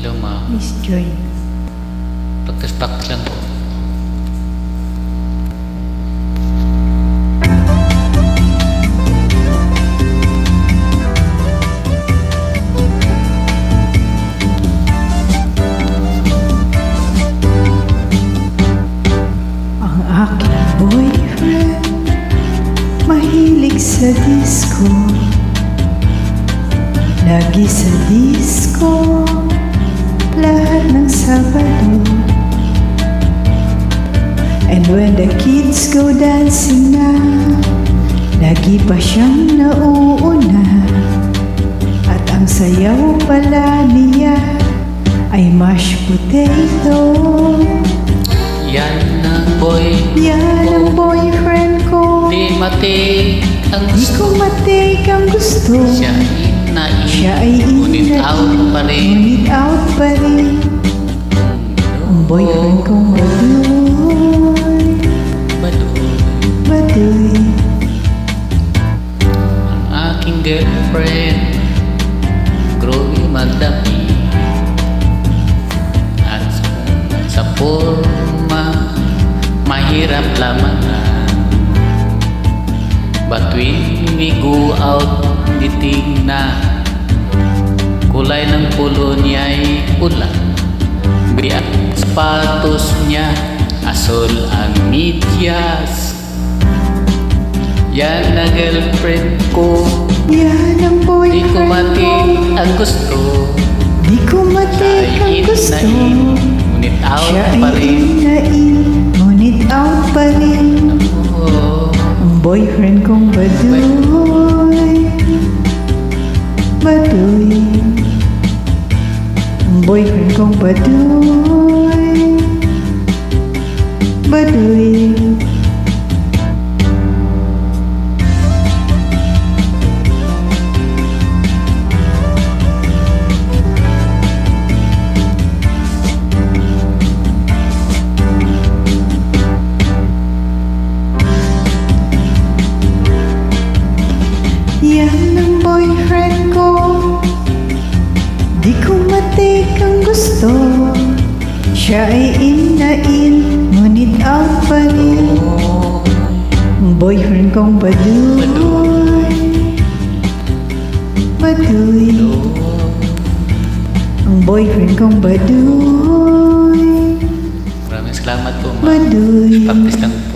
Hello, ma. Miss Joy. Practice lang po. Ang aking boyfriend mahilig sa disco. Lagi sa disco, lahat ng Sabado. And when the kids go dancing na, lagi pa siyang nauuna. At ang sayaw pala niya ay mashed potato. Yan ang Yan ang boyfriend ko. Di matik ang Di ko matik ang gusto. Siya Siya ay ngunit out pa rin. Ngunit out pa rin. Ang boyfriend kong baduy. Ang aking girlfriend Growy magdami. At sa forma mahirap lamangan. But when we go out, ditig na kulay ng pulo niya ay pula. Biyak sapatos niya, asol ang medyas. Yan na girlfriend ko, Yan ang di ko boyfriend matik ko. ang gusto. Di ko matik ang Ay gusto. ngunit out Siya pa ay rin. ngunit out pa rin. Oh, Ang boyfriend kong baduy. Ang boyfriend kong baduy. Yan ang boyfriend ko. Di ko matik ang gusto. Siya ay in na in, ngunit out pa rin. Ang boyfriend kong baduy. Ang boyfriend kong baduy. maraming salamat po, ma. Baduy. Practice lang